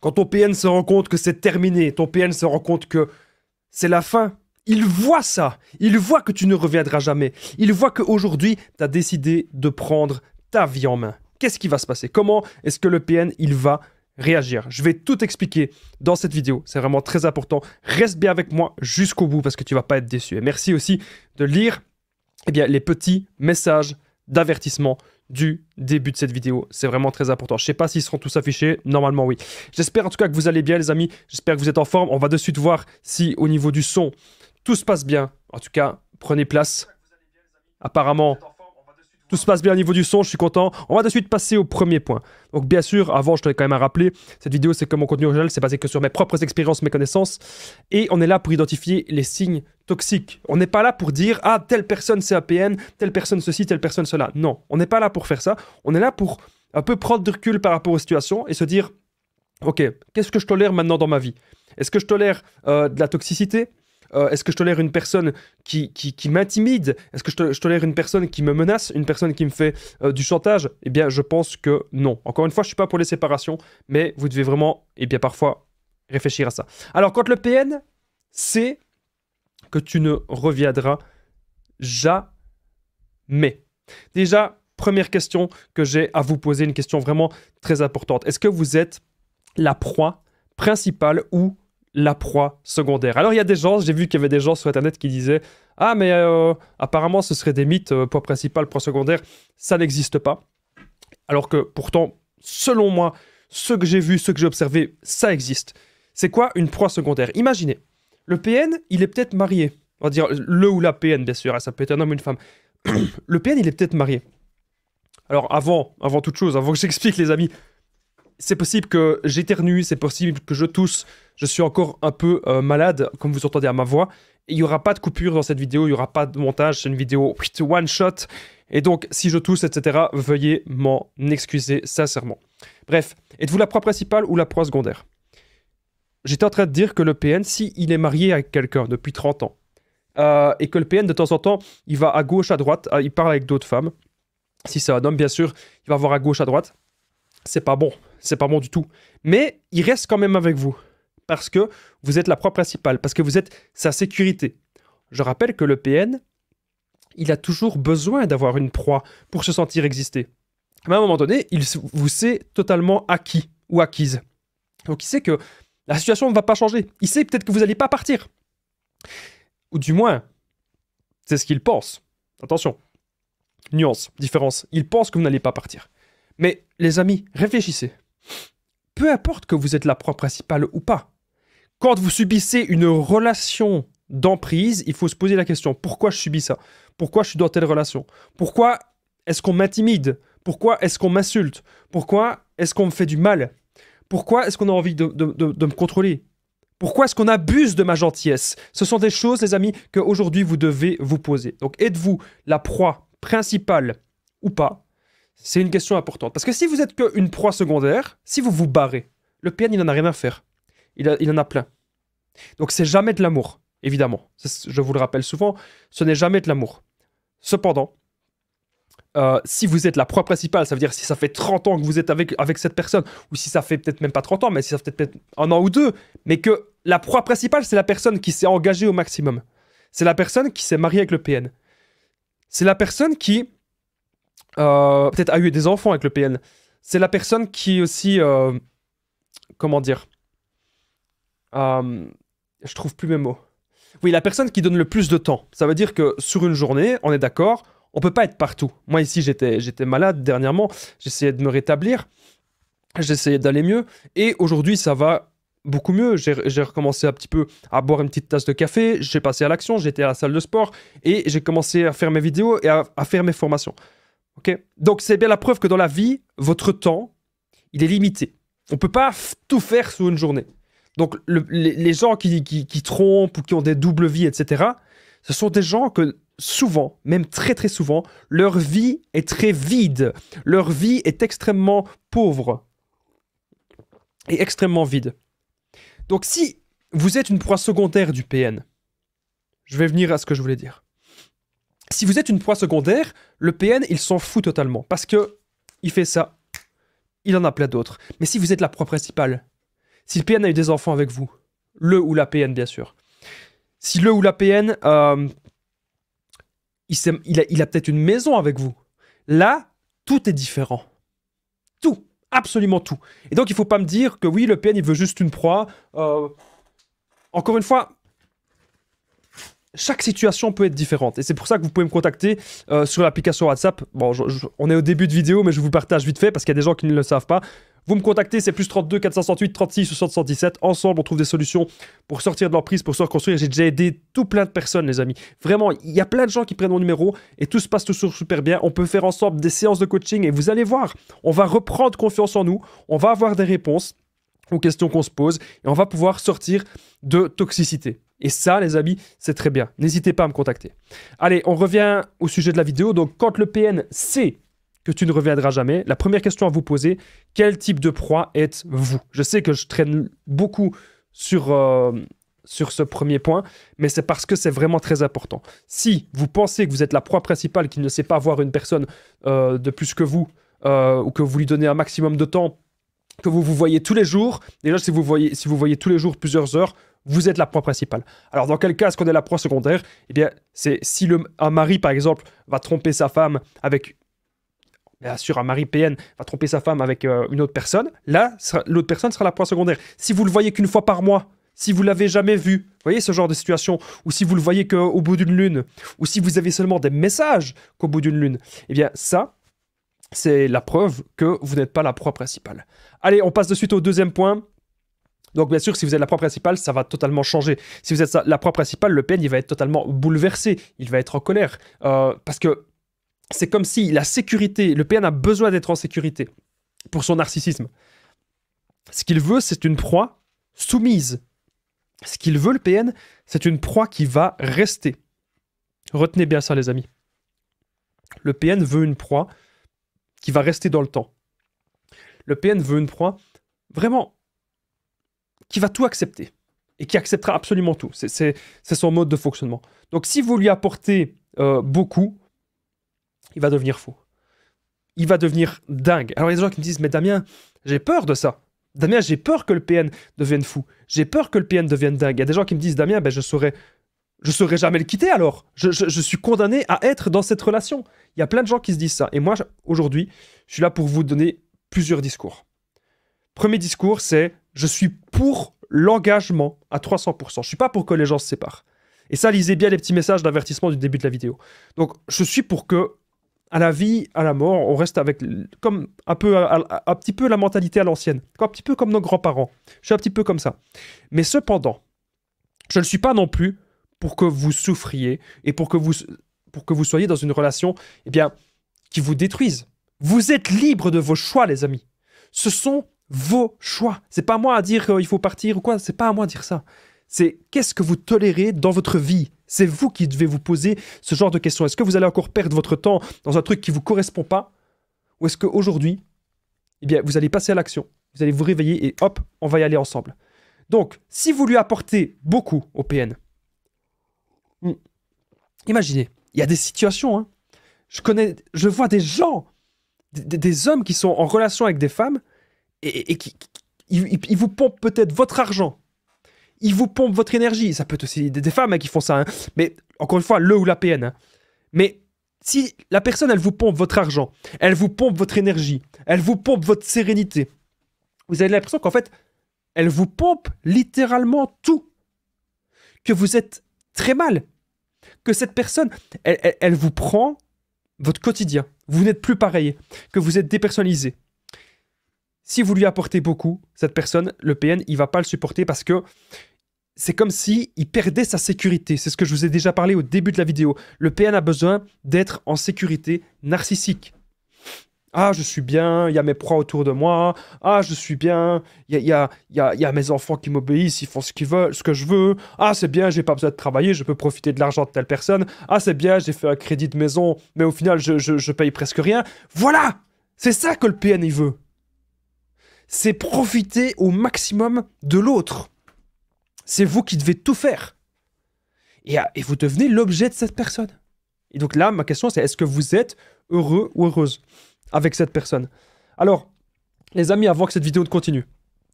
Quand ton PN se rend compte que c'est terminé, ton PN se rend compte que c'est la fin, il voit ça. Il voit que tu ne reviendras jamais. Il voit qu'aujourd'hui, tu as décidé de prendre ta vie en main. Qu'est-ce qui va se passer? Comment est-ce que le PN, il va réagir? Je vais tout expliquer dans cette vidéo. C'est vraiment très important. Reste bien avec moi jusqu'au bout parce que tu vas pas être déçu. Et merci aussi de lire les petits messages d'avertissement du début de cette vidéo. C'est vraiment très important. Je sais pas s'ils seront tous affichés. Normalement, oui. J'espère en tout cas que vous allez bien, les amis. J'espère que vous êtes en forme. On va de suite voir si au niveau du son, tout se passe bien. En tout cas, prenez place. Apparemment, tout se passe bien au niveau du son, je suis content. On va de suite passer au premier point. Donc bien sûr, avant, je tenais quand même à rappeler, cette vidéo, c'est comme mon contenu original, c'est basé que sur mes propres expériences, mes connaissances. Et on est là pour identifier les signes toxiques. On n'est pas là pour dire, ah, telle personne c'est APN, telle personne ceci, telle personne cela. Non, on n'est pas là pour faire ça. On est là pour un peu prendre du recul par rapport aux situations et se dire, ok, qu'est-ce que je tolère maintenant dans ma vie? Est-ce que je tolère de la toxicité? Est-ce que je tolère une personne qui m'intimide? Est-ce que je tolère une personne qui me menace? Une personne qui me fait du chantage? Eh bien, je pense que non. Encore une fois, je ne suis pas pour les séparations, mais vous devez vraiment, parfois, réfléchir à ça. Alors, quand le PN, c'est que tu ne reviendras jamais. Déjà, première question que j'ai à vous poser, une question vraiment très importante. Est-ce que vous êtes la proie principale ou la proie secondaire? Alors il y a des gens, j'ai vu qu'il y avait des gens sur internet qui disaient « Ah mais apparemment ce serait des mythes, proie principale, proie secondaire, ça n'existe pas. » Alors que pourtant, selon moi, ce que j'ai vu, ce que j'ai observé, ça existe. C'est quoi une proie secondaire? Imaginez, le PN, il est peut-être marié. On va dire le ou la PN bien sûr, ça peut être un homme ou une femme. Le PN, il est peut-être marié. Alors avant toute chose, avant que j'explique les amis, c'est possible que j'éternue, c'est possible que je tousse, je suis encore un peu malade, comme vous entendez à ma voix. Et il n'y aura pas de coupure dans cette vidéo, il n'y aura pas de montage, c'est une vidéo one shot. Et donc, si je tousse, etc., veuillez m'en excuser sincèrement. Bref, êtes-vous la proie principale ou la proie secondaire? J'étais en train de dire que le PN, s'il est marié avec quelqu'un depuis 30 ans, et que le PN, de temps en temps, il va à gauche, à droite, il parle avec d'autres femmes. Si c'est un homme, bien sûr, il va voir à gauche, à droite. C'est pas bon du tout. Mais il reste quand même avec vous, parce que vous êtes la proie principale, parce que vous êtes sa sécurité. Je rappelle que le PN, il a toujours besoin d'avoir une proie pour se sentir exister. Mais à un moment donné, il vous sait totalement acquis ou acquise. Donc il sait que la situation ne va pas changer. Il sait peut-être que vous n'allez pas partir. Ou du moins, c'est ce qu'il pense. Attention, nuance, différence. Il pense que vous n'allez pas partir. Mais les amis, réfléchissez. Peu importe que vous êtes la proie principale ou pas. Quand vous subissez une relation d'emprise, il faut se poser la question, pourquoi je subis ça? Pourquoi je suis dans telle relation? Pourquoi est-ce qu'on m'intimide? Pourquoi est-ce qu'on m'insulte? Pourquoi est-ce qu'on me fait du mal? Pourquoi est-ce qu'on a envie de me contrôler? Pourquoi est-ce qu'on abuse de ma gentillesse? Ce sont des choses, les amis, qu'aujourd'hui vous devez vous poser. Donc, êtes-vous la proie principale ou pas? C'est une question importante. Parce que si vous êtes qu'une proie secondaire, si vous vous barrez, le PN, il n'en a rien à faire. Il en a plein. Donc, c'est jamais de l'amour, évidemment. Je vous le rappelle souvent, ce n'est jamais de l'amour. Cependant, si vous êtes la proie principale, ça veut dire si ça fait 30 ans que vous êtes avec cette personne, ou si ça fait peut-être même pas 30 ans, mais si ça fait peut-être un an ou deux, mais que la proie principale, c'est la personne qui s'est engagée au maximum. C'est la personne qui s'est mariée avec le PN. C'est la personne qui peut-être a eu des enfants avec le PN. C'est la personne qui aussi... comment dire je trouve plus mes mots. Oui, la personne qui donne le plus de temps. Ça veut dire que sur une journée, on est d'accord, on peut pas être partout. Moi ici, j'étais malade dernièrement, j'essayais de me rétablir, j'essayais d'aller mieux, et aujourd'hui, ça va beaucoup mieux. J'ai recommencé un petit peu à boire une petite tasse de café, j'ai passé à l'action, j'étais à la salle de sport, et j'ai commencé à faire mes vidéos et à faire mes formations. Okay. Donc c'est bien la preuve que dans la vie, votre temps, il est limité. On ne peut pas tout faire sur une journée. Donc les gens qui trompent ou qui ont des doubles vies, etc., ce sont des gens que souvent, même très très souvent, leur vie est très vide. Leur vie est extrêmement pauvre et extrêmement vide. Donc si vous êtes une proie secondaire du PN, je vais venir à ce que je voulais dire. Si vous êtes une proie secondaire, le PN, il s'en fout totalement. Parce que il fait ça, il en a plein d'autres. Mais si vous êtes la proie principale, Si le PN a eu des enfants avec vous, le ou la PN, bien sûr. Si le ou la PN, il a peut-être une maison avec vous. Là, tout est différent. Tout. Absolument tout. Et donc, il ne faut pas me dire que oui, le PN, il veut juste une proie. Encore une fois, chaque situation peut être différente. Et c'est pour ça que vous pouvez me contacter sur l'application WhatsApp. Bon, on est au début de vidéo, mais je vous partage vite fait parce qu'il y a des gens qui ne le savent pas. Vous me contactez, c'est plus 32 468 36 77. Ensemble, on trouve des solutions pour sortir de l'emprise, pour se reconstruire. J'ai déjà aidé tout plein de personnes, les amis. Vraiment, il y a plein de gens qui prennent mon numéro et tout se passe toujours super bien. On peut faire ensemble des séances de coaching et vous allez voir, on va reprendre confiance en nous. On va avoir des réponses aux questions qu'on se pose et on va pouvoir sortir de toxicité. Et ça, les amis, c'est très bien. N'hésitez pas à me contacter. Allez, on revient au sujet de la vidéo. Donc, quand le PN sait que tu ne reviendras jamais, la première question à vous poser, quel type de proie êtes-vous? Je sais que je traîne beaucoup sur ce premier point, mais c'est parce que c'est vraiment très important. Si vous pensez que vous êtes la proie principale qui ne sait pas voir une personne de plus que vous, ou que vous lui donnez un maximum de temps, que vous voyez tous les jours, déjà si vous voyez tous les jours plusieurs heures, vous êtes la proie principale. Alors dans quel cas est-ce qu'on est la proie secondaire? Eh bien, c'est si un mari, par exemple, va tromper sa femme avec... Bien sûr, un mari PN va tromper sa femme avec une autre personne, là, l'autre personne sera la proie secondaire. Si vous le voyez qu'une fois par mois, si vous l'avez jamais vu, vous voyez ce genre de situation, ou si vous le voyez qu'au bout d'une lune, ou si vous avez seulement des messages qu'au bout d'une lune, eh bien ça, c'est la preuve que vous n'êtes pas la proie principale. Allez, on passe de suite au deuxième point. Donc bien sûr, si vous êtes la proie principale, ça va totalement changer. Si vous êtes la proie principale, le PN, il va être totalement bouleversé, il va être en colère, parce que c'est comme si la sécurité, le PN a besoin d'être en sécurité pour son narcissisme. Ce qu'il veut, c'est une proie soumise. Ce qu'il veut, le PN, c'est une proie qui va rester. Retenez bien ça, les amis. Le PN veut une proie qui va rester dans le temps. Le PN veut une proie vraiment qui va tout accepter et qui acceptera absolument tout. C'est son mode de fonctionnement. Donc si vous lui apportez beaucoup, il va devenir fou. Il va devenir dingue. Alors il y a des gens qui me disent « Mais Damien, j'ai peur de ça. Damien, j'ai peur que le PN devienne fou. J'ai peur que le PN devienne dingue. » Il y a des gens qui me disent « Damien, ben, je saurais jamais le quitter alors. Je suis condamné à être dans cette relation. » Il y a plein de gens qui se disent ça. Et moi, aujourd'hui, je suis là pour vous donner plusieurs discours. Premier discours, c'est « Je suis pour l'engagement à 300%. Je ne suis pas pour que les gens se séparent. » Et ça, lisez bien les petits messages d'avertissement du début de la vidéo. Donc, je suis pour que à la vie, à la mort, on reste avec comme un petit peu la mentalité à l'ancienne, un petit peu comme nos grands-parents. Je suis un petit peu comme ça. Mais cependant, je ne suis pas non plus pour que vous souffriez et pour que vous soyez dans une relation, eh bien, qui vous détruise. Vous êtes libre de vos choix, les amis. Ce sont vos choix. C'est pas à moi à dire qu'il faut partir ou quoi. C'est pas à moi de dire ça. C'est qu'est-ce que vous tolérez dans votre vie. C'est vous qui devez vous poser ce genre de questions. Est-ce que vous allez encore perdre votre temps dans un truc qui ne vous correspond pas? Ou est-ce qu'aujourd'hui, eh bien, vous allez passer à l'action? Vous allez vous réveiller et hop, on va y aller ensemble. Donc, si vous lui apportez beaucoup au PN, imaginez, il y a des situations, hein, je vois des gens, des hommes qui sont en relation avec des femmes et qui ils vous pompent peut-être votre argent. Ils vous pompent votre énergie. Ça peut être aussi des femmes hein, qui font ça. Hein. Mais encore une fois, le ou la PN. Hein. Mais si la personne, elle vous pompe votre argent, elle vous pompe votre énergie, elle vous pompe votre sérénité, vous avez l'impression qu'en fait, elle vous pompe littéralement tout. Que vous êtes très mal. Que cette personne, elle vous prend votre quotidien. Vous n'êtes plus pareil. Que vous êtes dépersonnalisé. Si vous lui apportez beaucoup, cette personne, le PN, il ne va pas le supporter parce que c'est comme s'il perdait sa sécurité. C'est ce que je vous ai déjà parlé au début de la vidéo. Le PN a besoin d'être en sécurité narcissique. Ah, je suis bien, il y a mes proies autour de moi. Ah, je suis bien, il y a mes enfants qui m'obéissent, ils font ce qu'ils veulent, ce que je veux. Ah, c'est bien, j'ai pas besoin de travailler, je peux profiter de l'argent de telle personne. Ah, c'est bien, j'ai fait un crédit de maison, mais au final, je paye presque rien. Voilà! C'est ça que le PN, il veut. C'est profiter au maximum de l'autre. C'est vous qui devez tout faire. Et vous devenez l'objet de cette personne. Et donc là, ma question, c'est est-ce que vous êtes heureux ou heureuse avec cette personne? Alors, les amis, avant que cette vidéo ne continue,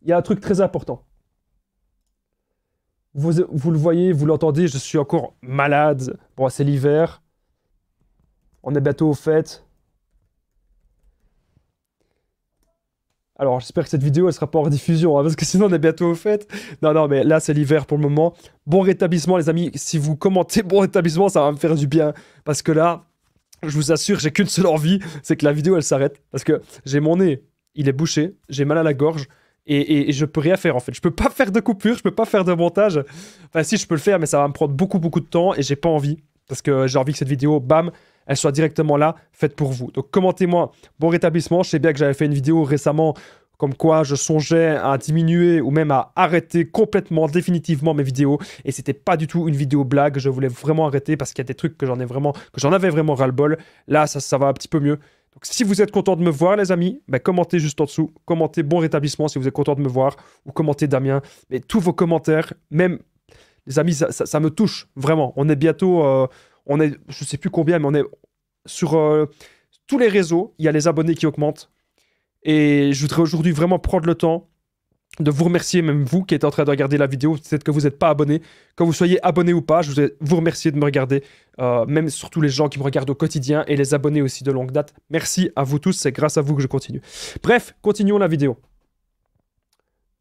il y a un truc très important. Vous le voyez, vous l'entendez, je suis encore malade. Bon, c'est l'hiver. On est bientôt aux fêtes. Alors, j'espère que cette vidéo, elle sera pas en rediffusion, hein, parce que sinon, on est bientôt aux fêtes. Non, non, mais là, c'est l'hiver pour le moment. Bon rétablissement, les amis. Si vous commentez bon rétablissement, ça va me faire du bien. Parce que là, je vous assure, j'ai qu'une seule envie, c'est que la vidéo, elle s'arrête. Parce que j'ai mon nez, il est bouché, j'ai mal à la gorge. Et je peux rien faire en fait. Je peux pas faire de coupure, je peux pas faire de montage. Enfin si, je peux le faire, mais ça va me prendre beaucoup de temps et j'ai pas envie. Parce que j'ai envie que cette vidéo, bam, elle soit directement là, faite pour vous. Donc commentez-moi, bon rétablissement. Je sais bien que j'avais fait une vidéo récemment comme quoi je songeais à diminuer ou même à arrêter complètement, définitivement mes vidéos. Et c'était pas du tout une vidéo blague. Je voulais vraiment arrêter parce qu'il y a des trucs que j'en avais vraiment ras-le-bol. Là, ça va un petit peu mieux. Donc si vous êtes content de me voir, les amis, ben, commentez juste en dessous. Commentez bon rétablissement si vous êtes content de me voir. Ou commentez Damien. Mais tous vos commentaires, même, les amis, ça me touche. Vraiment. On est bientôt... je sais plus combien, mais on est sur tous les réseaux. Il y a les abonnés qui augmentent. Et je voudrais aujourd'hui vraiment prendre le temps de vous remercier, même vous qui êtes en train de regarder la vidéo, peut-être que vous n'êtes pas abonné, que vous soyez abonné ou pas, je voudrais vous remercier de me regarder, même surtout les gens qui me regardent au quotidien et les abonnés aussi de longue date. Merci à vous tous, c'est grâce à vous que je continue. Bref, continuons la vidéo.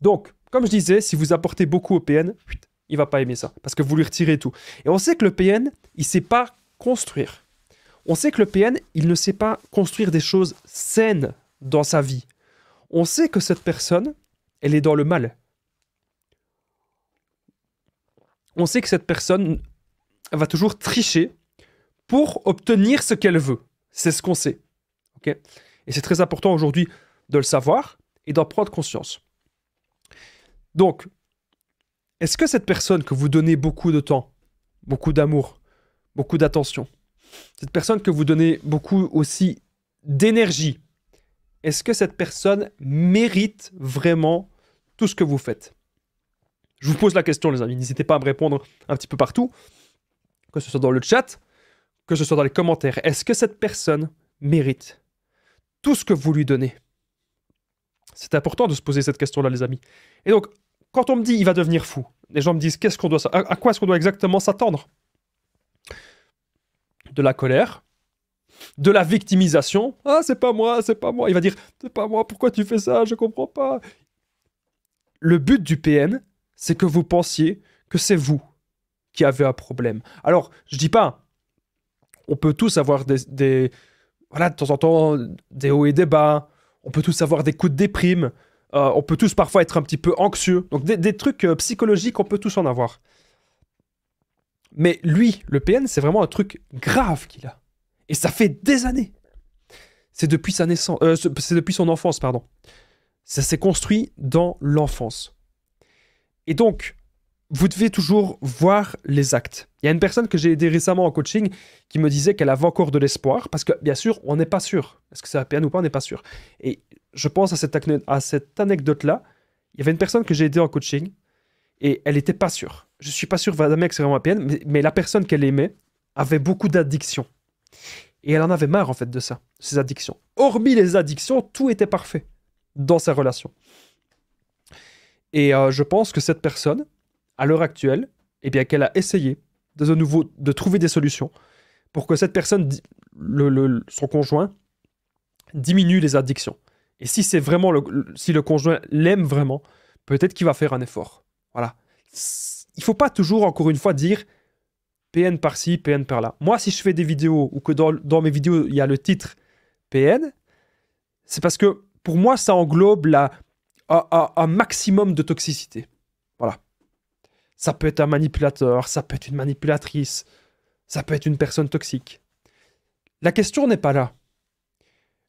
Donc, comme je disais, si vous apportez beaucoup au PN, il va pas aimer ça, parce que vous lui retirez tout. Et on sait que le PN, il sait pas construire. On sait que le PN, il ne sait pas construire des choses saines dans sa vie. On sait que cette personne, elle est dans le mal. On sait que cette personne va toujours tricher pour obtenir ce qu'elle veut. C'est ce qu'on sait. Okay, et c'est très important aujourd'hui de le savoir et d'en prendre conscience. Donc, est-ce que cette personne que vous donnez beaucoup de temps, beaucoup d'amour, beaucoup d'attention, cette personne que vous donnez beaucoup aussi d'énergie, est-ce que cette personne mérite vraiment tout ce que vous faites? Je vous pose la question, les amis. N'hésitez pas à me répondre un petit peu partout, que ce soit dans le chat, que ce soit dans les commentaires. Est-ce que cette personne mérite tout ce que vous lui donnez? C'est important de se poser cette question-là, les amis. Et donc, quand on me dit « il va devenir fou », les gens me disent à quoi est-ce qu'on doit exactement s'attendre? De la colère, de la victimisation. « Ah, c'est pas moi, c'est pas moi. » Il va dire « c'est pas moi, pourquoi tu fais ça? Je comprends pas. » Le but du PN, c'est que vous pensiez que c'est vous qui avez un problème. Alors, je dis pas, on peut tous avoir voilà, de temps en temps, des hauts et des bas. On peut tous avoir des coups de déprime. On peut tous parfois être un petit peu anxieux. Donc, des trucs psychologiques, on peut tous en avoir. Mais lui, le PN, c'est vraiment un truc grave qu'il a. Et ça fait des années. C'est depuis sa naissance. C'est depuis son enfance, pardon. Ça s'est construit dans l'enfance. Et donc, vous devez toujours voir les actes. Il y a une personne que j'ai aidée récemment en coaching qui me disait qu'elle avait encore de l'espoir, parce que, bien sûr, on n'est pas sûr. Est-ce que c'est un PN ou pas, on n'est pas sûr. Et je pense à cette anecdote-là. Il y avait une personne que j'ai aidée en coaching, et elle n'était pas sûre. Je ne suis pas sûr, Vadamec, que c'est vraiment un PN, mais la personne qu'elle aimait avait beaucoup d'addictions. Et elle en avait marre, en fait, de ça, ces addictions. Hormis les addictions, tout était parfait dans sa relation. Et je pense que cette personne, à l'heure actuelle, eh bien, qu'elle a essayé de nouveau de trouver des solutions pour que cette personne, son conjoint, diminue les addictions. Et si c'est vraiment si le conjoint l'aime vraiment, peut-être qu'il va faire un effort. Voilà. Il faut pas toujours, encore une fois, dire PN par-ci, PN par-là. Moi, si je fais des vidéos ou que dans mes vidéos, il y a le titre PN, c'est parce que pour moi, ça englobe un maximum de toxicité. Voilà. Ça peut être un manipulateur, ça peut être une manipulatrice, ça peut être une personne toxique. La question n'est pas là.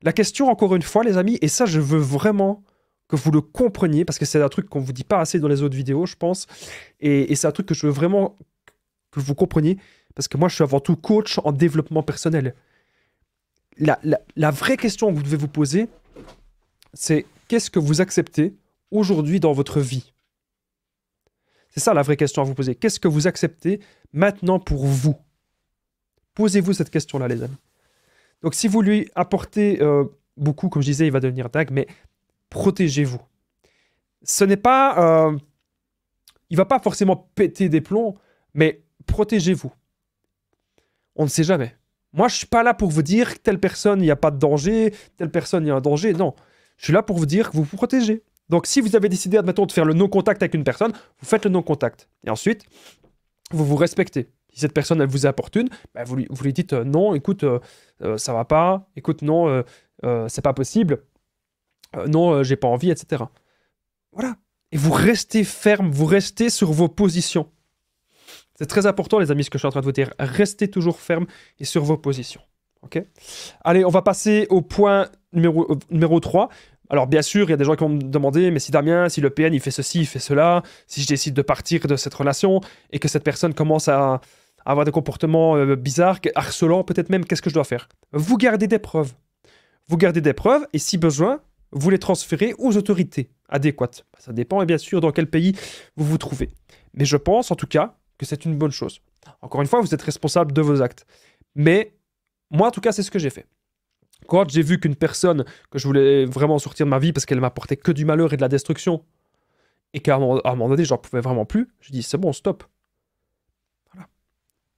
La question, encore une fois, les amis, et ça, je veux vraiment que vous le compreniez, parce que c'est un truc qu'on ne vous dit pas assez dans les autres vidéos, je pense, et c'est un truc que je veux vraiment que vous compreniez, parce que moi, je suis avant tout coach en développement personnel. La vraie question que vous devez vous poser, c'est qu'est-ce que vous acceptez aujourd'hui dans votre vie? C'est ça la vraie question à vous poser. Qu'est-ce que vous acceptez maintenant pour vous? Posez-vous cette question-là, les amis. Donc, si vous lui apportez beaucoup, comme je disais, il va devenir dingue, mais protégez-vous. ce n'est pas... il va pas forcément péter des plombs, mais protégez-vous. On ne sait jamais. Moi, je suis pas là pour vous dire telle personne, il n'y a pas de danger, telle personne, il y a un danger. Non. Je suis là pour vous dire que vous vous protégez. Donc, si vous avez décidé, admettons, de faire le non-contact avec une personne, vous faites le non-contact. Et ensuite, vous vous respectez. Si cette personne, elle vous importune, bah, vous lui dites non, écoute, ça va pas, écoute, non, c'est pas possible, non, j'ai pas envie, etc. Voilà. Et vous restez ferme, vous restez sur vos positions. C'est très important, les amis, ce que je suis en train de vous dire. Restez toujours ferme et sur vos positions. Ok ? Allez, on va passer au point numéro 3. Alors, bien sûr, il y a des gens qui vont me demander, mais si Damien, si le PN, il fait ceci, il fait cela, si je décide de partir de cette relation et que cette personne commence à avoir des comportements bizarres, harcelants, peut-être même, qu'est-ce que je dois faire ? Vous gardez des preuves. Vous gardez des preuves et si besoin, vous les transférez aux autorités adéquates. Ça dépend, et bien sûr, dans quel pays vous vous trouvez. Mais je pense, en tout cas, que c'est une bonne chose. Encore une fois, vous êtes responsable de vos actes. Mais moi, en tout cas, c'est ce que j'ai fait. Quand j'ai vu qu'une personne que je voulais vraiment sortir de ma vie parce qu'elle m'apportait que du malheur et de la destruction, et qu'à un moment donné, j'en pouvais vraiment plus, je dis c'est bon, stop. Voilà.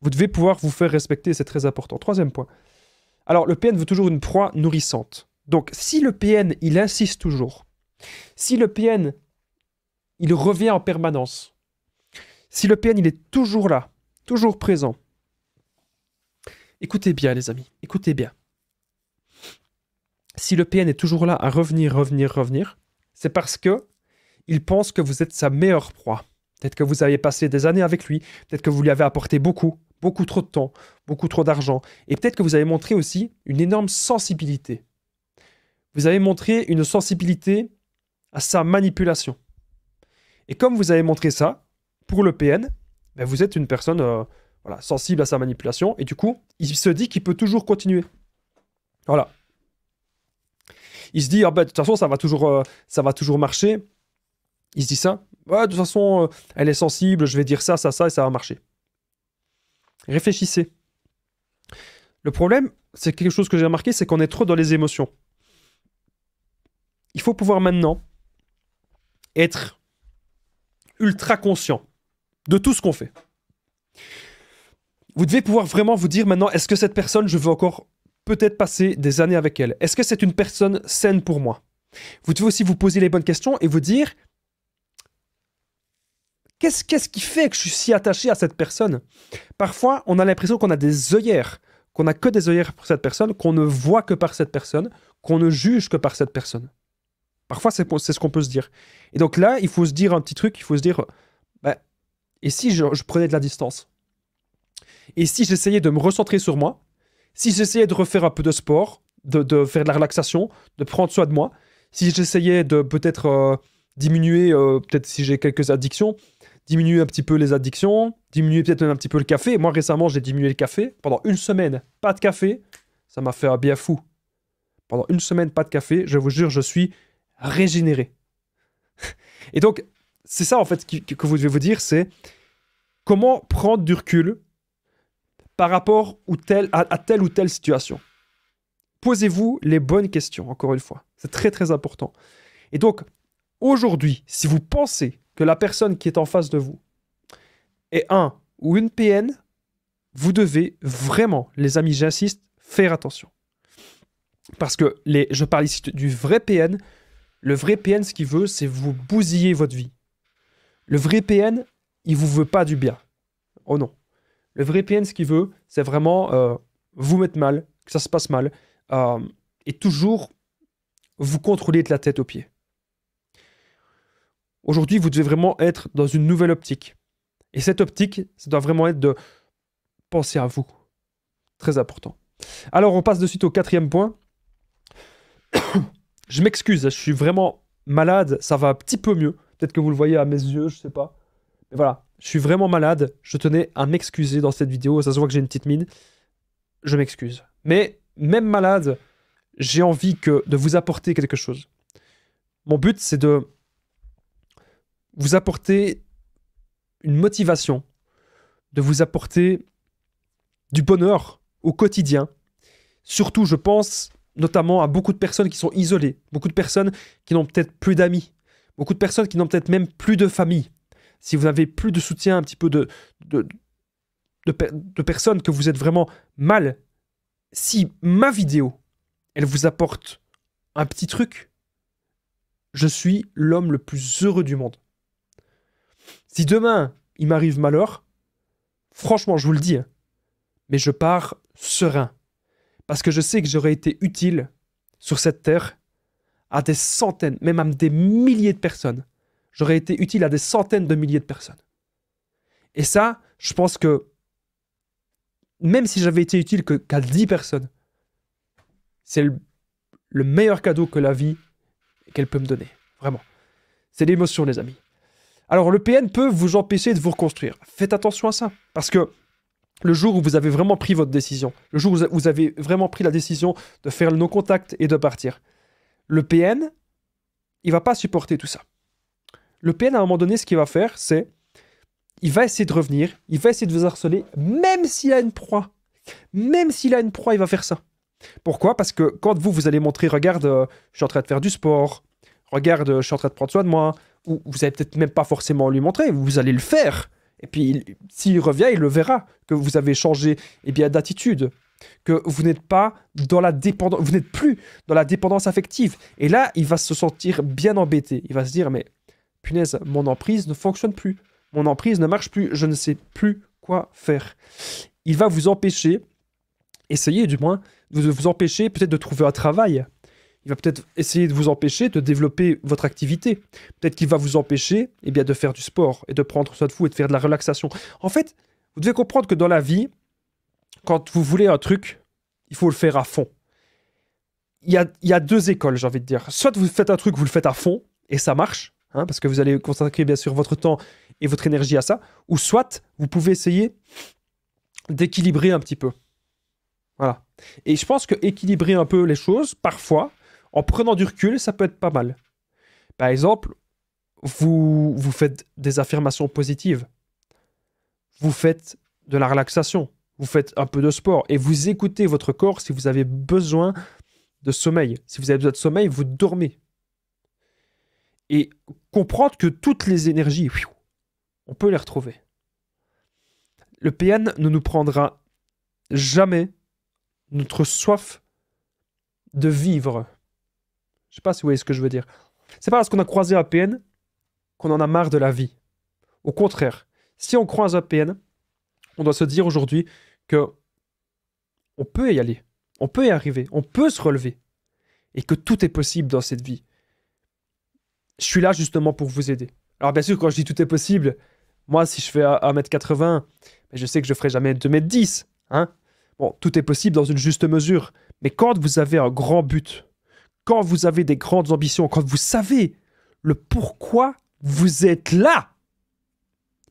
Vous devez pouvoir vous faire respecter, c'est très important. Troisième point. Alors, le PN veut toujours une proie nourrissante. Donc, si le PN, il insiste toujours, si le PN, il revient en permanence, si le PN, il est toujours là, toujours présent, écoutez bien, les amis, écoutez bien. Si le PN est toujours là à revenir, c'est parce que il pense que vous êtes sa meilleure proie. Peut-être que vous avez passé des années avec lui, peut-être que vous lui avez apporté beaucoup trop de temps, beaucoup trop d'argent, et peut-être que vous avez montré aussi une énorme sensibilité. Vous avez montré une sensibilité à sa manipulation. Et comme vous avez montré ça, pour le PN, ben vous êtes une personne voilà, sensible à sa manipulation, et du coup, il se dit qu'il peut toujours continuer. Voilà. Il se dit, ah ben, de toute façon, ça va toujours marcher. Il se dit ça. Ouais, de toute façon, elle est sensible, je vais dire ça, et ça va marcher. Réfléchissez. Le problème, c'est quelque chose que j'ai remarqué, c'est qu'on est trop dans les émotions. Il faut pouvoir maintenant être ultra conscient de tout ce qu'on fait. Vous devez pouvoir vraiment vous dire maintenant, est-ce que cette personne, je veux encore peut-être passer des années avec elle? Est-ce que c'est une personne saine pour moi? Vous devez aussi vous poser les bonnes questions et vous dire, qu'est-ce qui fait que je suis si attaché à cette personne? Parfois, on a l'impression qu'on a des œillères, qu'on n'a que des œillères pour cette personne, qu'on ne voit que par cette personne, qu'on ne juge que par cette personne. Parfois, c'est ce qu'on peut se dire. Et donc là, il faut se dire un petit truc, il faut se dire, bah, et si je prenais de la distance? Et si j'essayais de me recentrer sur moi? Si j'essayais de refaire un peu de sport, de faire de la relaxation, de prendre soin de moi? Si j'essayais de peut-être diminuer, peut-être si j'ai quelques addictions, diminuer un petit peu les addictions, diminuer peut-être même un petit peu le café. Moi, récemment, j'ai diminué le café. Pendant une semaine, pas de café. Ça m'a fait un bien fou. Pendant une semaine, pas de café. Je vous jure, je suis régénéré. Et donc, c'est ça, en fait, que vous devez vous dire, c'est comment prendre du recul par rapport à telle ou telle situation. Posez-vous les bonnes questions, encore une fois. C'est très, très important. Et donc, aujourd'hui, si vous pensez que la personne qui est en face de vous est un ou une PN, vous devez vraiment, les amis, j'insiste, faire attention. Parce que je parle ici du vrai PN. Le vrai PN, ce qu'il veut, c'est vous bousiller votre vie. Le vrai PN, il vous veut pas du bien. Oh non. Le vrai PN, ce qu'il veut, c'est vraiment vous mettre mal, que ça se passe mal, et toujours vous contrôler de la tête aux pieds. Aujourd'hui, vous devez vraiment être dans une nouvelle optique. Et cette optique, ça doit vraiment être de penser à vous. Très important. Alors, on passe de suite au 4e point. Je m'excuse, je suis vraiment malade, ça va un petit peu mieux. Peut-être que vous le voyez à mes yeux, je sais pas. Mais voilà, je suis vraiment malade. Je tenais à m'excuser dans cette vidéo. Ça se voit que j'ai une petite mine. Je m'excuse. Mais même malade, j'ai envie de vous apporter quelque chose. Mon but, c'est de vous apporter une motivation, de vous apporter du bonheur au quotidien. Surtout, je pense notamment à beaucoup de personnes qui sont isolées, beaucoup de personnes qui n'ont peut-être plus d'amis, Beaucoup de personnes qui n'ont peut-être même plus de famille. Si vous n'avez plus de soutien, un petit peu de personnes, que vous êtes vraiment mal, si ma vidéo, elle vous apporte un petit truc, je suis l'homme le plus heureux du monde. Si demain, il m'arrive malheur, franchement, je vous le dis, hein, mais je pars serein. Parce que je sais que j'aurais été utile sur cette terre à des centaines, même à des milliers de personnes. J'aurais été utile à des centaines de milliers de personnes. Et ça, je pense que même si j'avais été utile qu'à 10 personnes, c'est le meilleur cadeau que la vie qu'elle peut me donner. Vraiment. C'est l'émotion, les amis. Alors, le PN peut vous empêcher de vous reconstruire. Faites attention à ça. Parce que le jour où vous avez vraiment pris votre décision, le jour où vous avez vraiment pris la décision de faire le no-contact et de partir, le PN, il va pas supporter tout ça. Le PN, à un moment donné, ce qu'il va faire, c'est il va essayer de revenir, il va essayer de vous harceler, même s'il a une proie. Même s'il a une proie, il va faire ça. Pourquoi? Parce que quand vous allez montrer, regarde, je suis en train de faire du sport, regarde, je suis en train de prendre soin de moi, ou vous allez peut-être même pas forcément lui montrer, vous allez le faire. Et puis, s'il revient, il le verra, que vous avez changé d'attitude, que vous n'êtes pas dans la dépendance, vous n'êtes plus dans la dépendance affective. Et là, il va se sentir bien embêté. Il va se dire, mais punaise, mon emprise ne fonctionne plus. Mon emprise ne marche plus. Je ne sais plus quoi faire. Il va vous empêcher, essayer du moins, de vous empêcher peut-être de trouver un travail. Il va peut-être essayer de vous empêcher de développer votre activité. Peut-être qu'il va vous empêcher de faire du sport et de prendre soin de vous et de faire de la relaxation. En fait, vous devez comprendre que dans la vie, quand vous voulez un truc, il faut le faire à fond. Il y a deux écoles, j'ai envie de dire. Soit vous faites un truc, vous le faites à fond, et ça marche, hein, parce que vous allez consacrer bien sûr votre temps et votre énergie à ça. Ou soit, vous pouvez essayer d'équilibrer un petit peu. Voilà. Et je pense que équilibrer un peu les choses, parfois, en prenant du recul, ça peut être pas mal. Par exemple, vous faites des affirmations positives. Vous faites de la relaxation. Vous faites un peu de sport. Et vous écoutez votre corps si vous avez besoin de sommeil. Si vous avez besoin de sommeil, vous dormez. Et comprendre que toutes les énergies, on peut les retrouver. Le PN ne nous prendra jamais notre soif de vivre. Je sais pas si vous voyez ce que je veux dire. C'est pas parce qu'on a croisé un PN qu'on en a marre de la vie. Au contraire, si on croise un PN, on doit se dire aujourd'hui que on peut y aller, on peut y arriver, on peut se relever et que tout est possible dans cette vie. Je suis là justement pour vous aider. Alors bien sûr, quand je dis tout est possible, moi si je fais 1m80, je sais que je ferai jamais 2m10. Hein? Bon, tout est possible dans une juste mesure. Mais quand vous avez un grand but, quand vous avez des grandes ambitions, quand vous savez le pourquoi vous êtes là,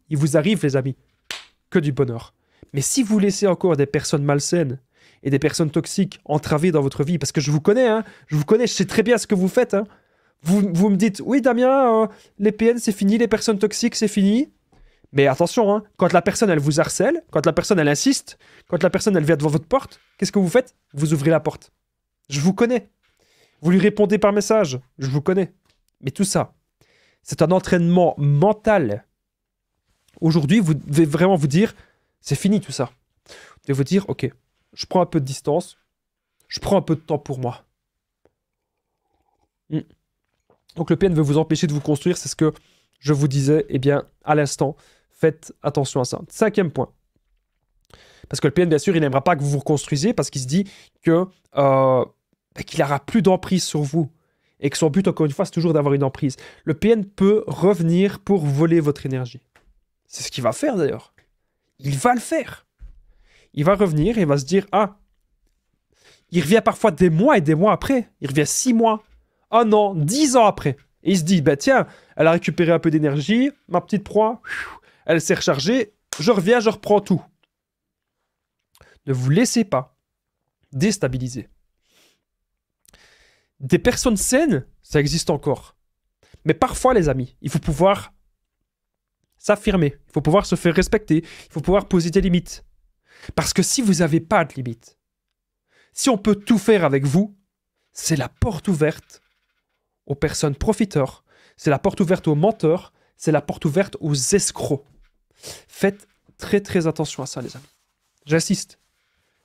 il vous arrive, les amis, que du bonheur. Mais si vous laissez encore des personnes malsaines et des personnes toxiques entraver dans votre vie, parce que je vous connais, hein, je sais très bien ce que vous faites. Hein. Vous me dites, oui Damien, les PN c'est fini, les personnes toxiques c'est fini. Mais attention, hein, quand la personne elle vous harcèle, quand la personne elle insiste, quand la personne elle vient devant votre porte, qu'est-ce que vous faites? Vous ouvrez la porte. Je vous connais. Vous lui répondez par message. Je vous connais. Mais tout ça, c'est un entraînement mental. Aujourd'hui, vous devez vraiment vous dire, c'est fini tout ça. Vous devez vous dire, ok, je prends un peu de distance, je prends un peu de temps pour moi. Donc le PN veut vous empêcher de vous construire, c'est ce que je vous disais, à l'instant, faites attention à ça. 5e point. Parce que le PN, bien sûr, il n'aimera pas que vous vous reconstruisiez parce qu'il se dit que qu'il n'aura plus d'emprise sur vous. Et que son but, encore une fois, c'est toujours d'avoir une emprise. Le PN peut revenir pour voler votre énergie. C'est ce qu'il va faire, d'ailleurs. Il va le faire. Il va revenir et il va se dire, il revient parfois des mois et des mois après. Il revient 6 mois, 1 an, 10 ans après. Et il se dit, tiens, elle a récupéré un peu d'énergie, ma petite proie, elle s'est rechargée, je reviens, je reprends tout. Ne vous laissez pas déstabiliser. Des personnes saines, ça existe encore. Mais parfois, les amis, il faut pouvoir s'affirmer, il faut pouvoir se faire respecter, il faut pouvoir poser des limites. Parce que si vous n'avez pas de limites, si on peut tout faire avec vous, c'est la porte ouverte aux personnes profiteurs, c'est la porte ouverte aux menteurs, c'est la porte ouverte aux escrocs. Faites très très attention à ça, les amis. J'insiste.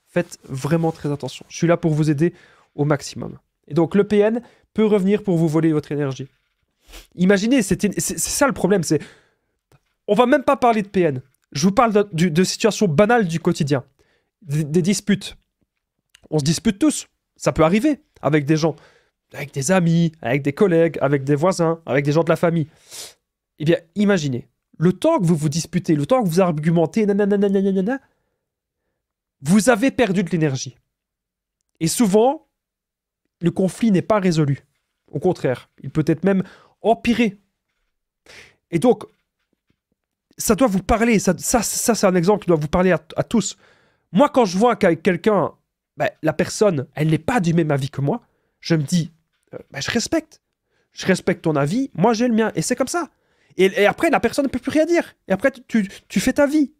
Faites vraiment très attention. Je suis là pour vous aider au maximum. Et donc, le PN peut revenir pour vous voler votre énergie. Imaginez, c'est ça le problème, c'est... On va même pas parler de PN. Je vous parle de situations banales du quotidien. Des disputes. On se dispute tous. Ça peut arriver avec des gens, avec des amis, avec des collègues, avec des voisins, avec des gens de la famille. Eh bien, imaginez, le temps que vous vous disputez, le temps que vous argumentez, nanana, vous avez perdu de l'énergie. Et souvent, le conflit n'est pas résolu. Au contraire, il peut être même empiré. Et donc, ça doit vous parler. Ça c'est un exemple qui doit vous parler à tous. Moi, quand je vois qu'avec quelqu'un, la personne, elle n'est pas du même avis que moi, je me dis, je respecte. Je respecte ton avis, moi j'ai le mien. Et c'est comme ça. Et après, la personne ne peut plus rien dire. Et après, tu fais ta vie.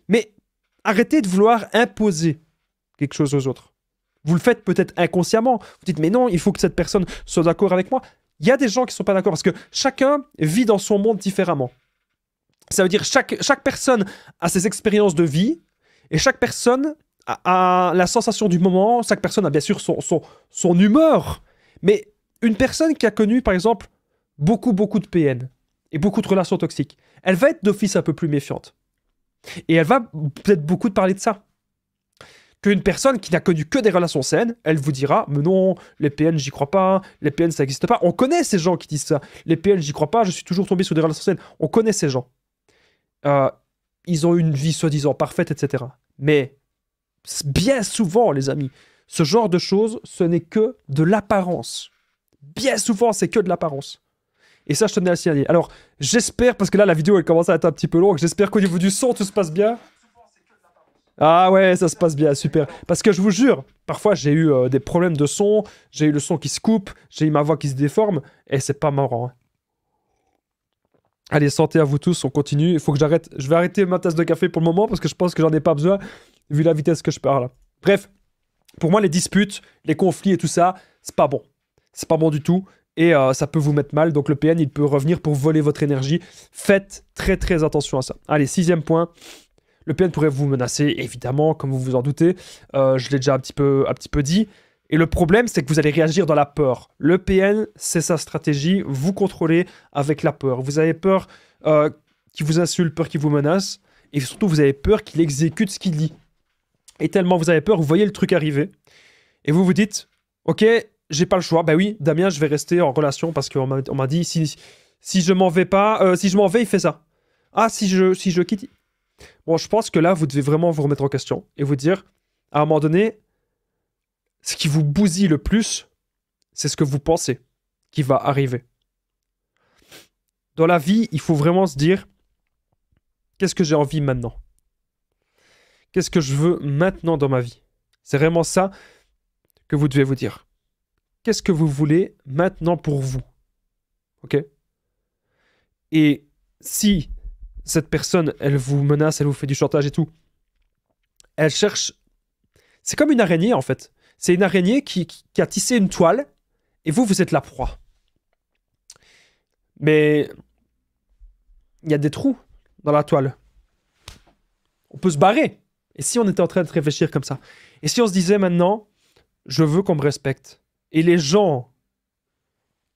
Mais arrêtez de vouloir imposer quelque chose aux autres. Vous le faites peut-être inconsciemment. Vous dites, mais non, il faut que cette personne soit d'accord avec moi. Il y a des gens qui ne sont pas d'accord parce que chacun vit dans son monde différemment. Ça veut dire chaque personne a ses expériences de vie et chaque personne a la sensation du moment. Chaque personne a bien sûr son humeur. Mais une personne qui a connu, par exemple, beaucoup de PN et beaucoup de relations toxiques, elle va être d'office un peu plus méfiante. Et elle va peut-être beaucoup te parler de ça. Qu'une personne qui n'a connu que des relations saines, elle vous dira « Mais non, les PN, j'y crois pas. Les PN, ça n'existe pas. » On connaît ces gens qui disent ça. « Les PN, j'y crois pas. Je suis toujours tombé sur des relations saines. » On connaît ces gens. Ils ont une vie soi-disant parfaite, etc. Mais bien souvent, les amis, ce genre de choses, ce n'est que de l'apparence. Bien souvent, c'est que de l'apparence. Et ça, je tenais à le signaler. Alors, j'espère, parce que là, la vidéo, elle commence à être un petit peu longue, j'espère qu'au niveau du son, tout se passe bien. Ah ouais, ça se passe bien, super. Parce que je vous jure, parfois, j'ai eu des problèmes de son, j'ai eu le son qui se coupe, j'ai eu ma voix qui se déforme, et c'est pas marrant. Hein. Allez, santé à vous tous, on continue. Il faut que j'arrête. Je vais arrêter ma tasse de café pour le moment, parce que je pense que j'en ai pas besoin, vu la vitesse que je parle. Bref, pour moi, les disputes, les conflits et tout ça, c'est pas bon. C'est pas bon du tout. Et ça peut vous mettre mal. Donc le PN, il peut revenir pour voler votre énergie. Faites très très attention à ça. Allez, 6e point. Le PN pourrait vous menacer, évidemment, comme vous vous en doutez. Je l'ai déjà un petit peu dit. Et le problème, c'est que vous allez réagir dans la peur. Le PN, c'est sa stratégie. Vous contrôlez avec la peur. Vous avez peur qu'il vous insulte, peur qu'il vous menace. Et surtout, vous avez peur qu'il exécute ce qu'il dit. Et tellement vous avez peur, vous voyez le truc arriver. Et vous vous dites, ok, j'ai pas le choix. Ben oui, Damien, je vais rester en relation parce qu'on m'a dit, si je m'en vais pas, si je m'en vais, il fait ça. Ah, si je quitte... Bon, je pense que là, vous devez vraiment vous remettre en question et vous dire, à un moment donné, ce qui vous bousille le plus, c'est ce que vous pensez qui va arriver. Dans la vie, il faut vraiment se dire, qu'est-ce que j'ai envie maintenant? Qu'est-ce que je veux maintenant dans ma vie? C'est vraiment ça que vous devez vous dire. Qu'est-ce que vous voulez maintenant pour vous? Ok? Et si cette personne, elle vous menace, elle vous fait du chantage et tout, elle cherche... C'est comme une araignée, en fait. C'est une araignée qui a tissé une toile, et vous êtes la proie. Mais il y a des trous dans la toile. On peut se barrer. Et si on était en train de réfléchir comme ça? Et si on se disait maintenant, je veux qu'on me respecte. Et les gens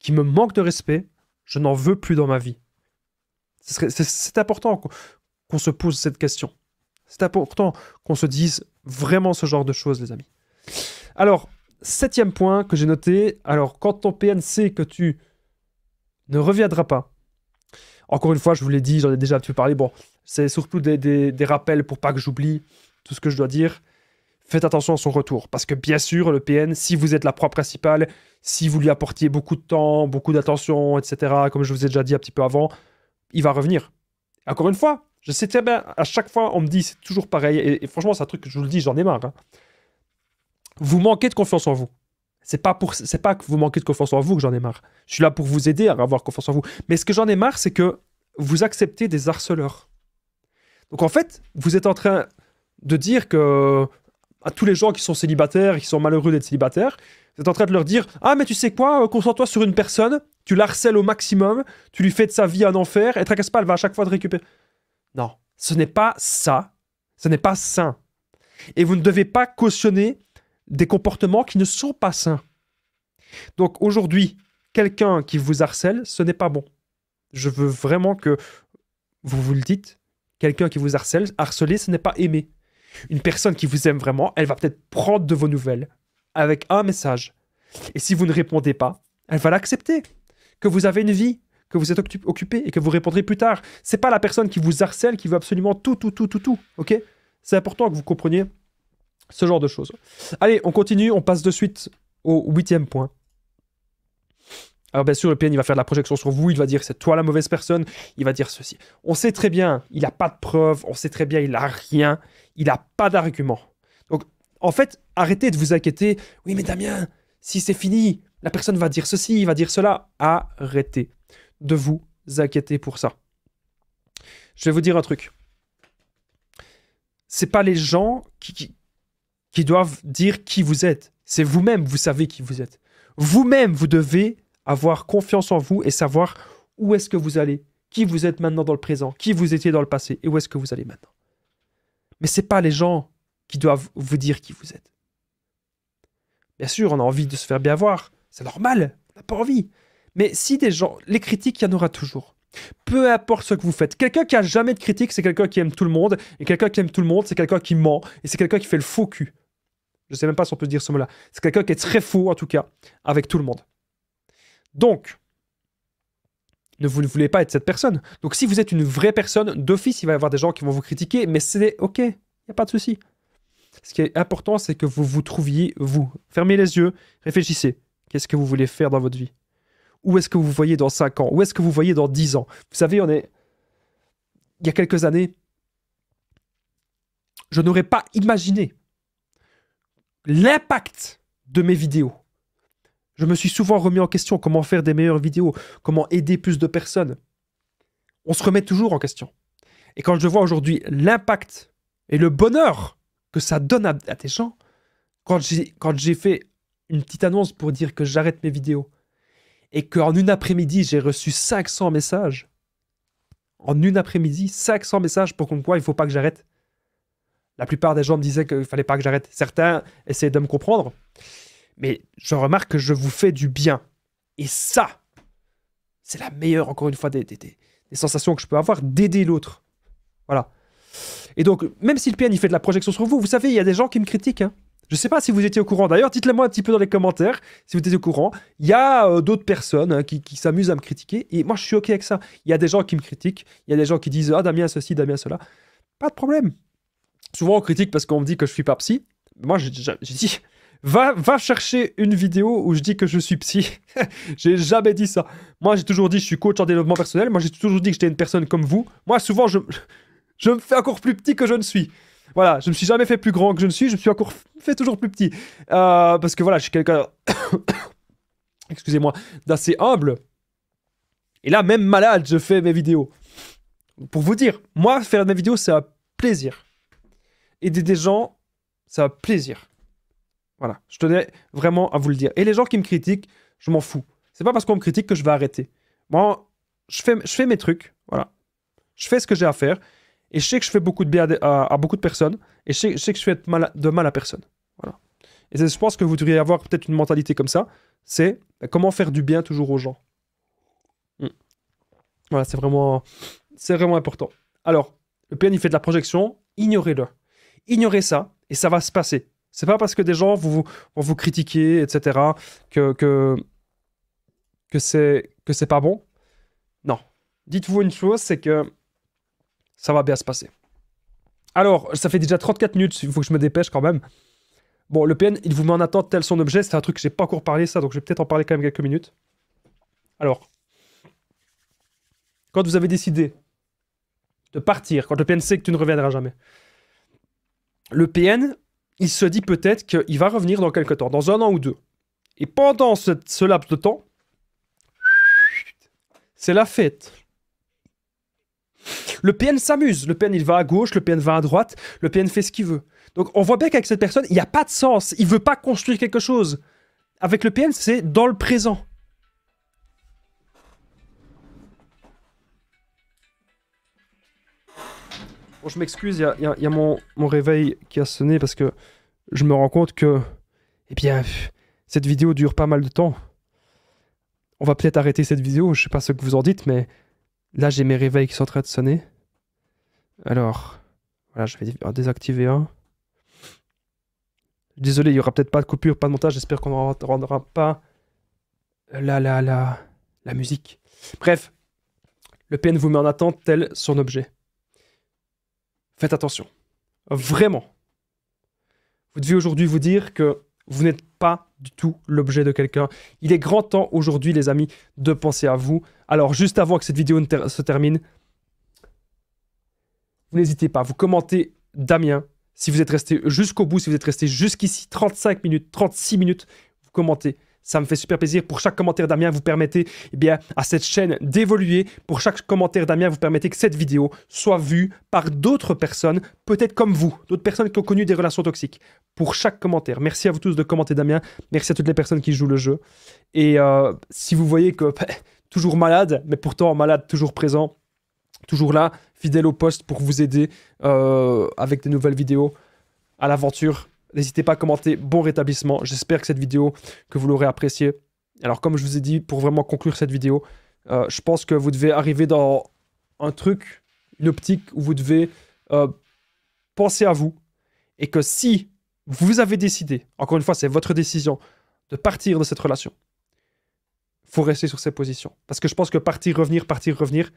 qui me manquent de respect, je n'en veux plus dans ma vie. C'est important qu'on se pose cette question. C'est important qu'on se dise vraiment ce genre de choses, les amis. Alors, 7e point que j'ai noté. Alors, quand ton PN sait que tu ne reviendras pas, encore une fois, je vous l'ai dit, j'en ai déjà un petit peu parlé. Bon, c'est surtout des rappels pour pas que j'oublie tout ce que je dois dire. Faites attention à son retour. Parce que bien sûr, le PN, si vous êtes la proie principale, si vous lui apportiez beaucoup de temps, beaucoup d'attention, etc., comme je vous ai déjà dit un petit peu avant, il va revenir. Encore une fois, je sais très bien, à chaque fois, on me dit, c'est toujours pareil. Et franchement, c'est un truc que je vous le dis, j'en ai marre. Hein. Vous manquez de confiance en vous. C'est pas que vous manquez de confiance en vous que j'en ai marre. Je suis là pour vous aider à avoir confiance en vous. Mais ce que j'en ai marre, c'est que vous acceptez des harceleurs. Donc en fait, vous êtes en train de dire que à tous les gens qui sont célibataires et qui sont malheureux d'être célibataires, Vous êtes en train de leur dire « Ah, mais tu sais quoi, concentre-toi sur une personne, tu la harcèles au maximum, tu lui fais de sa vie un enfer, et tracasse pas, elle va à chaque fois te récupérer. » Non, ce n'est pas ça. Ce n'est pas sain. Et vous ne devez pas cautionner des comportements qui ne sont pas sains. Donc aujourd'hui, quelqu'un qui vous harcèle, ce n'est pas bon. Je veux vraiment que vous vous le dites. Quelqu'un qui vous harcèle, harceler, ce n'est pas aimer. Une personne qui vous aime vraiment, elle va peut-être prendre de vos nouvelles avec un message. Et si vous ne répondez pas, elle va l'accepter. Que vous avez une vie, que vous êtes occupé et que vous répondrez plus tard. C'est pas la personne qui vous harcèle qui veut absolument tout, ok? C'est important que vous compreniez ce genre de choses. Allez, on continue, on passe de suite au 8e point. Alors bien sûr, le PN, il va faire de la projection sur vous, il va dire c'est toi la mauvaise personne, il va dire ceci. On sait très bien, il n'a pas de preuves, on sait très bien, il n'a rien, il n'a pas d'argument. Donc, en fait, arrêtez de vous inquiéter. Oui, mais Damien, si c'est fini, la personne va dire ceci, il va dire cela. Arrêtez de vous inquiéter pour ça. Je vais vous dire un truc. C'est pas les gens qui doivent dire qui vous êtes. C'est vous-même, vous savez qui vous êtes. Vous-même, vous devez avoir confiance en vous et savoir où est-ce que vous allez, qui vous êtes maintenant dans le présent, qui vous étiez dans le passé et où est-ce que vous allez maintenant. Mais c'est pas les gens qui doivent vous dire qui vous êtes. Bien sûr, on a envie de se faire bien voir. C'est normal, on n'a pas envie. Mais si des gens... Les critiques, il y en aura toujours. Peu importe ce que vous faites. Quelqu'un qui a jamais de critique, c'est quelqu'un qui aime tout le monde. Et quelqu'un qui aime tout le monde, c'est quelqu'un qui ment. Et c'est quelqu'un qui fait le faux cul. Je sais même pas si on peut dire ce mot-là. C'est quelqu'un qui est très faux, en tout cas, avec tout le monde. Donc, vous ne voulez pas être cette personne. Donc, si vous êtes une vraie personne, d'office, il va y avoir des gens qui vont vous critiquer, mais c'est OK, il n'y a pas de souci. Ce qui est important, c'est que vous vous trouviez vous. Fermez les yeux, réfléchissez. Qu'est-ce que vous voulez faire dans votre vie? Où est-ce que vous voyez dans 5 ans? Où est-ce que vous voyez dans 10 ans? Vous savez, il y a quelques années, je n'aurais pas imaginé l'impact de mes vidéos. Je me suis souvent remis en question comment faire des meilleures vidéos, comment aider plus de personnes. On se remet toujours en question. Et quand je vois aujourd'hui l'impact et le bonheur que ça donne à des gens, quand j'ai fait une petite annonce pour dire que j'arrête mes vidéos et qu'en une après-midi, j'ai reçu 500 messages. En une après-midi, 500 messages pour qu'on quoi il ne faut pas que j'arrête. La plupart des gens me disaient qu'il ne fallait pas que j'arrête. Certains essaient de me comprendre. Mais je remarque que je vous fais du bien. Et ça, c'est la meilleure, encore une fois, des sensations que je peux avoir d'aider l'autre. Voilà. Et donc, même si le PN il fait de la projection sur vous, vous savez, il y a des gens qui me critiquent. Hein. Je ne sais pas si vous étiez au courant. D'ailleurs, dites-le moi un petit peu dans les commentaires si vous étiez au courant. Il y a d'autres personnes hein, qui s'amusent à me critiquer. Et moi, je suis OK avec ça. Il y a des gens qui me critiquent. Il y a des gens qui disent « Ah, Damien, ceci, Damien, cela. » Pas de problème. Souvent, on critique parce qu'on me dit que je suis pas psy. Moi, j'ai dit... Va chercher une vidéo où je dis que je suis psy. J'ai jamais dit ça. Moi, j'ai toujours dit que je suis coach en développement personnel. Moi, j'ai toujours dit que j'étais une personne comme vous. Moi, souvent, je me fais encore plus petit que je ne suis. Voilà, je me suis jamais fait plus grand que je ne suis. Je me suis encore fait toujours plus petit. Parce que voilà, je suis quelqu'un... excusez-moi, d'assez humble. Et là, même malade, je fais mes vidéos. Pour vous dire, moi, faire mes vidéos, c'est un plaisir. Aider des gens, c'est un plaisir. Voilà, je tenais vraiment à vous le dire. Et les gens qui me critiquent, je m'en fous. C'est pas parce qu'on me critique que je vais arrêter. Moi, je fais mes trucs, voilà. Je fais ce que j'ai à faire, et je sais que je fais beaucoup de bien à beaucoup de personnes, et je sais que je fais de mal à personne. Voilà. Et je pense que vous devriez avoir peut-être une mentalité comme ça, c'est comment faire du bien toujours aux gens. Voilà, c'est vraiment important. Alors, le PN, il fait de la projection, ignorez-le. Ignorez ça, et ça va se passer. C'est pas parce que des gens vont vous critiquer, etc., que c'est pas bon. Non. Dites-vous une chose, c'est que ça va bien se passer. Alors, ça fait déjà 34 minutes, il faut que je me dépêche quand même. Bon, le PN, il vous met en attente tel son objet, c'est un truc que j'ai pas encore parlé, ça, donc je vais peut-être en parler quand même quelques minutes. Alors, quand vous avez décidé de partir, quand le PN sait que tu ne reviendras jamais, le PN... il se dit peut-être qu'il va revenir dans quelques temps, dans 1 an ou 2. Et pendant ce laps de temps, c'est la fête. Le PN s'amuse. Le PN, il va à gauche, le PN va à droite, le PN fait ce qu'il veut. Donc, on voit bien qu'avec cette personne, il n'y a pas de sens. Il ne veut pas construire quelque chose. avec le PN, c'est dans le présent. Bon, je m'excuse, il y a mon réveil qui a sonné parce que je me rends compte que, eh bien, cette vidéo dure pas mal de temps. On va peut-être arrêter cette vidéo, je sais pas ce que vous en dites, mais là, j'ai mes réveils qui sont en train de sonner. Alors, voilà, je vais en désactiver un. Désolé, il y aura peut-être pas de coupure, pas de montage, j'espère qu'on ne rendra pas la musique. Bref, le PN vous met en attente tel son objet. Faites attention. Vraiment. Vous devez aujourd'hui vous dire que vous n'êtes pas du tout l'objet de quelqu'un. Il est grand temps aujourd'hui, les amis, de penser à vous. Alors, juste avant que cette vidéo se termine, vous n'hésitez pas, vous commentez Damien. Si vous êtes resté jusqu'au bout, si vous êtes resté jusqu'ici, 35 minutes, 36 minutes, vous commentez. Ça me fait super plaisir. Pour chaque commentaire Damien, vous permettez à cette chaîne d'évoluer. Pour chaque commentaire Damien, vous permettez que cette vidéo soit vue par d'autres personnes, peut-être comme vous, d'autres personnes qui ont connu des relations toxiques. Pour chaque commentaire. Merci à vous tous de commenter Damien. Merci à toutes les personnes qui jouent le jeu. Et si vous voyez que toujours malade, mais pourtant malade toujours présent, toujours là, fidèle au poste pour vous aider avec des nouvelles vidéos à l'aventure. N'hésitez pas à commenter, bon rétablissement. J'espère que cette vidéo, que vous l'aurez appréciée. Alors comme je vous ai dit, pour vraiment conclure cette vidéo, je pense que vous devez arriver dans un truc, une optique où vous devez penser à vous. Et que si vous avez décidé, encore une fois c'est votre décision, de partir de cette relation, il faut rester sur ces positions. Parce que je pense que partir, revenir,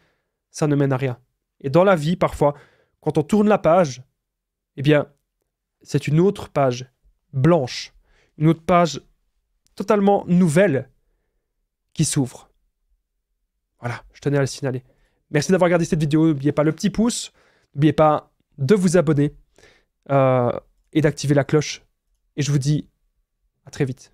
ça ne mène à rien. Et dans la vie, parfois, quand on tourne la page, eh bien, c'est une autre page blanche, une autre page totalement nouvelle qui s'ouvre. Voilà, je tenais à le signaler. Merci d'avoir regardé cette vidéo. N'oubliez pas le petit pouce, n'oubliez pas de vous abonner et d'activer la cloche. Et je vous dis à très vite.